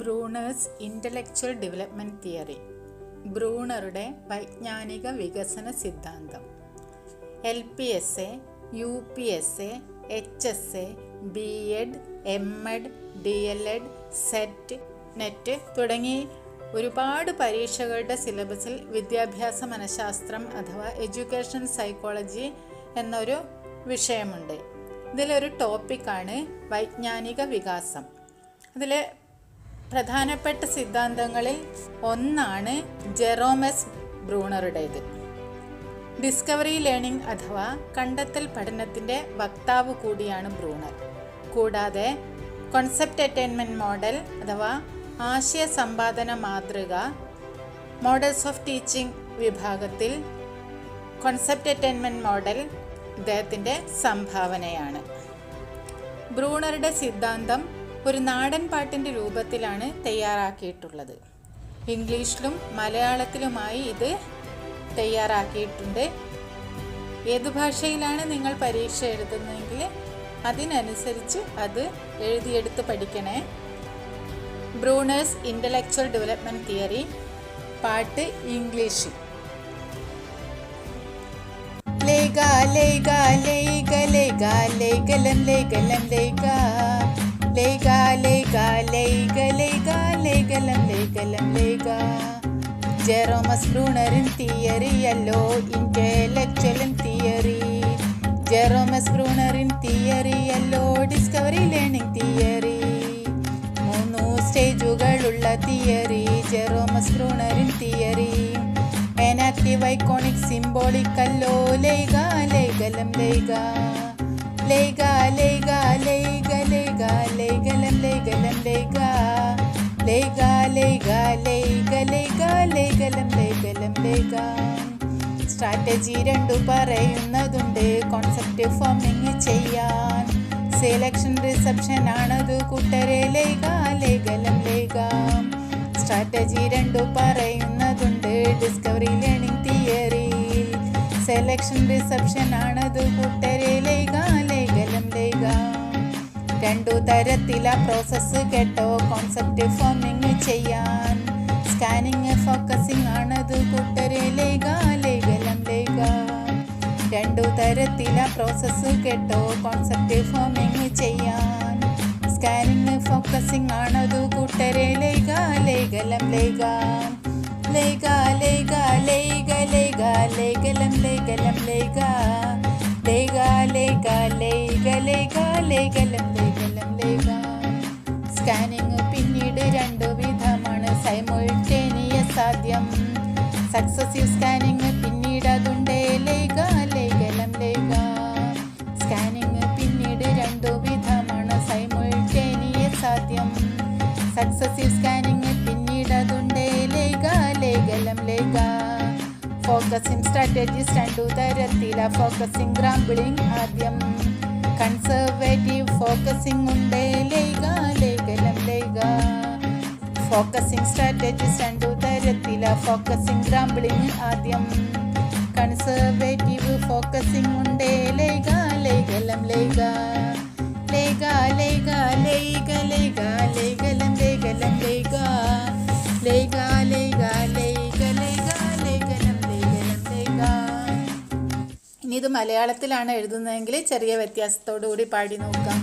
Brunner's intellectual development theory, ബ്രൂണറുടെ വൈജ്ഞാനിക വികസന സിദ്ധാന്തം. LPSA, UPSA, HSA, B.Ed, M.Ed, DLEd, set, net തുടങ്ങി ഒരുപാട് പരീക്ഷകളുടെ സിലബസിൽ വിദ്യാഭ്യാസ മനഃശാസ്ത്രം അഥവാ എഡ്യൂക്കേഷൻ സൈക്കോളജി എന്നൊരു വിഷയമുണ്ട്. ഇതിലൊരു ടോപ്പിക്കാണ് വൈജ്ഞാനിക വികാസം. അതിൽ പ്രധാനപ്പെട്ട സിദ്ധാന്തങ്ങളിൽ ഒന്നാണ് ജെറോം എസ് ബ്രൂണറുടേത്. ഡിസ്കവറി ലേണിംഗ് അഥവാ കണ്ടെത്തൽ പഠനത്തിൻ്റെ വക്താവ് കൂടിയാണ് ബ്രൂണർ. കൂടാതെ കോൺസെപ്റ്റ് അറ്റൈൻമെൻറ്റ് മോഡൽ അഥവാ ആശയ സമ്പാദന മാതൃക, മോഡൽസ് ഓഫ് ടീച്ചിങ് വിഭാഗത്തിൽ കോൺസെപ്റ്റ് അറ്റൈൻമെൻറ്റ് മോഡൽ ഇദ്ദേഹത്തിൻ്റെ സംഭാവനയാണ്. ബ്രൂണറുടെ സിദ്ധാന്തം ഒരു നാടൻ പാട്ടിൻ്റെ രൂപത്തിലാണ് തയ്യാറാക്കിയിട്ടുള്ളത്. ഇംഗ്ലീഷിലും മലയാളത്തിലുമായി ഇത് തയ്യാറാക്കിയിട്ടുണ്ട്. ഏതു ഭാഷയിലാണ് നിങ്ങൾ പരീക്ഷ എഴുതുന്നതെങ്കിൽ അതിനനുസരിച്ച് അത് എഴുതിയെടുത്ത് പഠിക്കണേ. ബ്രൂണേഴ്സ് ഇൻ്റലക്ച്വൽ ഡെവലപ്മെൻറ്റ് തിയറി പാട്ട് ഇംഗ്ലീഷ്. ലേഗാ ലേഗാ ലേഗ ലേഗാ ലേഗലം ലേഗലം ലേഗാ ലേഗാ ലേഗാ ലേഗ ലേഗാ ലേഗലം ലേഗലം ലേഗാ. ജെറോമസ് ബ്രൂണറിൻ തിയറിയല്ലോ ഇൻ്റലക്ച്വൽ തിയറി. ജെറോമസ് ബ്രൂണറിൻ തിയറിയല്ലോ ഡിസ്കവറി ലേണിംഗ് തിയറി. 3 സ്റ്റേജുകളുള്ള തിയറി ജെറോമസ് ബ്രൂണറിൻ തിയറി. എനാക്റ്റീവ് ഐക്കോണിക് സിംബോളിക്കല്ലോ ലേഗാ ലേഗലം ലേഗാ ലേഗാ ലേഗാ ലേഗ ലേഗാ ലേഗലം ലേഗലം ലേഗാ ലേഗാ ലേഗാ ലേഗ ലേഗാ ലേഗലം ലേഗലം ലേഗാ. സ്ട്രാറ്റജി 2 പറയുന്നതുണ്ട് കോൺസെപ്റ്റ് ഫോമിങ് ചെയ്യാൻ. സെലക്ഷൻ റിസപ്ഷൻ ആണത് കൂട്ടരെ ലേഗാ ലേഗലം ലേഗാ. സ്ട്രാറ്റജി 2 പറയുന്നതുണ്ട് discovery learning theory. Selection reception ആണത് കൂട്ടരെ ലേഗാ ലേഗലം ലേഗാ. 2 തരത്തിലാ പ്രോസസ്സ് കേട്ടോ കോൺസെപ്റ്റ് ഫോമിങ് ചെയ്യാൻ. സ്കാനിങ് ഫോക്കസിങ് ആണത് കൂട്ടരെ ലേഗാ ലേഗലം ലേഗാ. 2 തരത്തിലാ പ്രോസസ്സ് കേട്ടോ കോൺസെപ്റ്റ് ഫോമിങ് ചെയ്യാൻ. സ്കാനിങ് ഫോക്കസിങ് ആണത് കൂട്ടരെ ലേഗാ ലേഗലം ലേഗാ ലേഗാ ലേഗാ ലേഗ ലേഗാ ലേഗലം ലേഗലം ലേഗാ ലേഗാ ലേഗാ ലേഗ ലേഗാ ലേഗലം ലേഗലം ലേഗാ. സ്കാനിങ് പിന്നീട് 2 വിധമാണ്. സൈമുൾട്ടേനിയസ് ആദ്യം, സക്സസീവ് സ്കാനിങ് പിന്നീട് അതുണ്ട് ലേഗാ ലേഗലം ലേഗാ. സ്കാനിങ് പിന്നീട് 2 വിധമാണ്. സൈമുൾട്ടേനിയസ് ആദ്യം, സക്സസീവ് സ്കാനിങ് പിന്നീട് അതുണ്ട് ലേഗാ ലേഗലം ലേഗാ. ഫോക്കസിംഗ് സ്ട്രാറ്റജീസ് 2 തരത്തിലാ. ഫോക്കസിംഗ് ഗ്രാമ്പിളിംഗ് ആദ്യം, കൺസർവേറ്റീവ് ഫോക്കസിംഗ് ഉണ്ട് ലേഗാ ലേഗലം ലേഗാ. ഫോക്കസിംഗ് സ്ട്രാറ്റജീസ് 2 തരത്തിലാ. ഫോക്കസിംഗ് ഗ്രാമ്പിളിംഗ് ആദ്യം, കൺസർവേറ്റീവ് ഫോക്കസിംഗ് ഉണ്ട് ലേഗാ ലേഗലം ലേഗാ ലേഗാ ലേഗാ ലേഗ ലേഗാ ലേഗലം ലേഗലം ലേഗാ ലേഗാ ലേഗാ ലേഗ ലേഗാ ലേഗലം ലേഗലം ലേഗാ. ഇനി ഇത് മലയാളത്തിലാണ് എഴുതുന്നതെങ്കിൽ ചെറിയ വ്യത്യാസത്തോടു കൂടി പാടി നോക്കാം.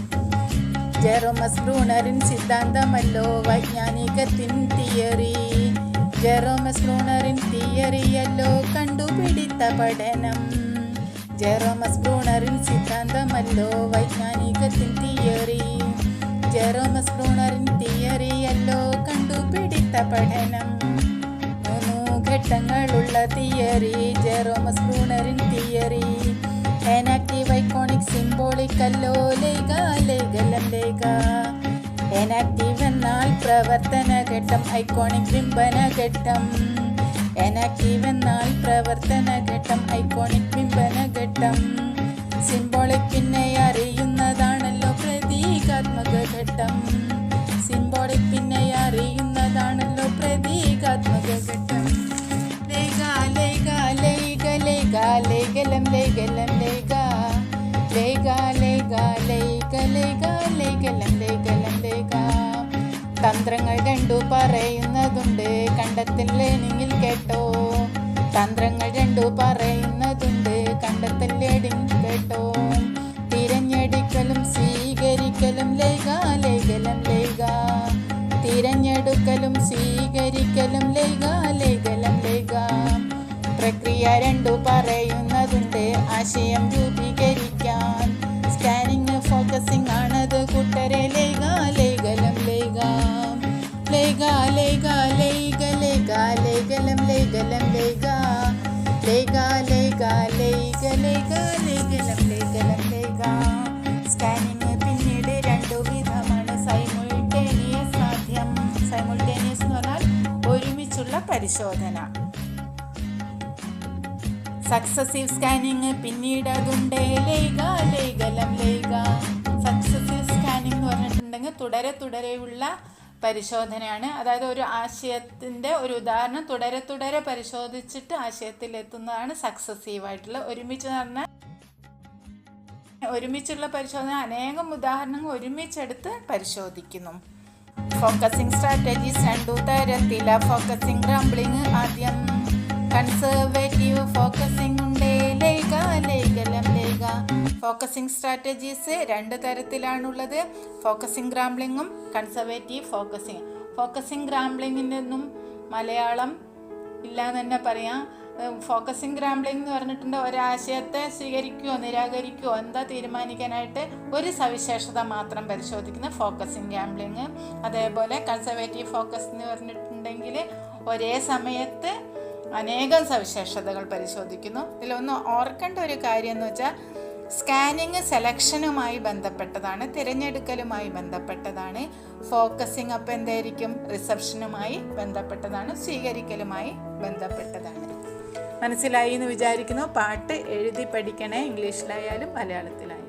ജെറോമസ് ബ്രൂണറിൻ സിദ്ധാന്തമല്ലോ വൈജ്ഞാനികത്തിൻ തിയറി. ജെറോമസ് ബ്രൂണറിൻ തിയറിയല്ലോ കണ്ടുപിടിത്ത പഠനം. ജെറോമസ് ബ്രൂണറിൻ സിദ്ധാന്തമല്ലോ വൈജ്ഞാനികത്തിൻ തിയറി. ജെറോമസ് ബ്രൂണറിൻ തിയറിയല്ലോ കണ്ടുപിടിത്ത പഠനം. 3 ഘട്ടങ്ങളുള്ള തിയറി ജെറോമസ് ബ്രൂണറിൻ തിയറി. എനാക്റ്റീവ് ഐക്കോണിക് സിംബോളിക്കല്ലോ ലേഗാ ലേഗലം ലേഗാ. എനാക്റ്റീവ് എന്നാൽ പ്രവർത്തന ഘട്ടം, ഐക്കോണിക് ബിംബന ഘട്ടം. എനാക്റ്റീവ് എന്നാൽ പ്രവർത്തന ഘട്ടം, ഐക്കോണിക് ബിംബന ഘട്ടം. സിംബോളിക് പിന്നെ അറിയുന്നതാണല്ലോ പ്രതീകാത്മക ഘട്ടം. സിംബോളിക് പിന്നെ അറിയുന്നതാണല്ലോ പ്രതീകാത്മക ഘട്ടം. ലേഗാ ലേഗാ ലേഗ ലേഗാ ലേഗലം ലേഗലം ലേഗാ ലേഗാ ലേഗാ ലേഗ ലേഗാ ലേഗലം ലേഗലം ലേഗാ. തന്ത്രങ്ങൾ രണ്ടു പറയുന്നതുണ്ട്, കണ്ടെത്തൽ ലേണിങ്ങിൽ കേട്ടോ. തന്ത്രങ്ങൾ രണ്ടു പറയുന്നതുണ്ട്, കണ്ടെത്തൽ ലേണിങ്ങിൽ കേട്ടോ. തിരഞ്ഞെടുക്കലും സ്വീകരിക്കലും ലൈക ലൈകലം ലൈക. തിരഞ്ഞെടുക്കലും സ്വീകരിക്കലും ലൈക ലൈകലം ലൈക. പ്രക്രിയ രണ്ടു പറയുന്നതുണ്ട്, ആശയം രൂപീകരിക്കാൻ. സ്കാനിങ് ഫോക്കസിങ് ആണത് കൂട്ടരെ ലൈക ലൈകലം ലൈക. ലൈക ലൈക ലൈക ലൈക ലൈകലം ലൈകലം ലൈക. ലൈക ലൈക ലൈക ലൈക ലൈകലം ലൈകലം ലൈക. സ്കാനിങ് പിന്നീട് രണ്ടു വിധമാണ്. സൈമുൾട്ടേനിയസ് സാധ്യം. സൈമുൾട്ടേനിയസ് എന്ന് പറഞ്ഞാൽ ഒരുമിച്ചുള്ള പരിശോധന. സക്സസീവ് സ്കാനിങ് പിന്നീട് അതുണ്ട് ലൈക ലൈകലം ലൈക. സക്സസീവ് സ്കാനിങ് എന്ന് പറഞ്ഞിട്ടുണ്ടെങ്കിൽ തുടരെയുള്ള പരിശോധനയാണ്. അതായത് ഒരു ആശയത്തിൻ്റെ ഒരു ഉദാഹരണം തുടരെ പരിശോധിച്ചിട്ട് ആശയത്തിലെത്തുന്നതാണ് സക്സസീവായിട്ടുള്ള. ഒരുമിച്ചുള്ള പരിശോധന അനേകം ഉദാഹരണങ്ങൾ ഒരുമിച്ചെടുത്ത് പരിശോധിക്കുന്നു. ഫോക്കസിങ് സ്ട്രാറ്റജീസ് രണ്ടു തരത്തില. ഫോക്കസിങ് ഗ്രാംബ്ലിങ് ആദ്യം. കൺസർവേറ്റീവ് ഫോക്കസിങ് ഉണ്ട് ലൈക ലൈകലം ലൈക. ഫോക്കസിങ് സ്ട്രാറ്റജീസ് രണ്ട് തരത്തിലാണുള്ളത്, ഫോക്കസിങ് ഗ്രാംബ്ലിങ്ങും കൺസർവേറ്റീവ് ഫോക്കസിങ്. ഫോക്കസിങ് ഗ്രാംബ്ലിങ്ങിനൊന്നും മലയാളം ഇല്ലാന്ന് തന്നെ പറയാം. ഫോക്കസിങ് ഗ്രാംബ്ലിംഗ് എന്ന് പറഞ്ഞിട്ടുണ്ട് ഒരാശയത്തെ സ്വീകരിക്കുകയോ നിരാകരിക്കുകയോ എന്താ തീരുമാനിക്കാനായിട്ട് ഒരു സവിശേഷത മാത്രം പരിശോധിക്കുന്ന ഫോക്കസിങ് ഗ്രാംബ്ലിങ്. അതേപോലെ കൺസർവേറ്റീവ് ഫോക്കസ് എന്ന് പറഞ്ഞിട്ടുണ്ടെങ്കിൽ ഒരേ സമയത്ത് അനേകം സവിശേഷതകൾ പരിശോധിക്കുന്നു. ഇതിലൊന്ന് ഓർക്കേണ്ട ഒരു കാര്യം എന്ന് വെച്ചാൽ സ്കാനിങ് സെലക്ഷനുമായി ബന്ധപ്പെട്ടതാണ്, തിരഞ്ഞെടുക്കലുമായി ബന്ധപ്പെട്ടതാണ്. ഫോക്കസിങ് അപ്പം എന്തായിരിക്കും, റിസപ്ഷനുമായി ബന്ധപ്പെട്ടതാണ്, സ്വീകരിക്കലുമായി ബന്ധപ്പെട്ടതാണ്. മനസ്സിലായി എന്ന് വിചാരിക്കുന്നു. പാട്ട് എഴുതി പഠിക്കണേ, ഇംഗ്ലീഷിലായാലും മലയാളത്തിലായാലും.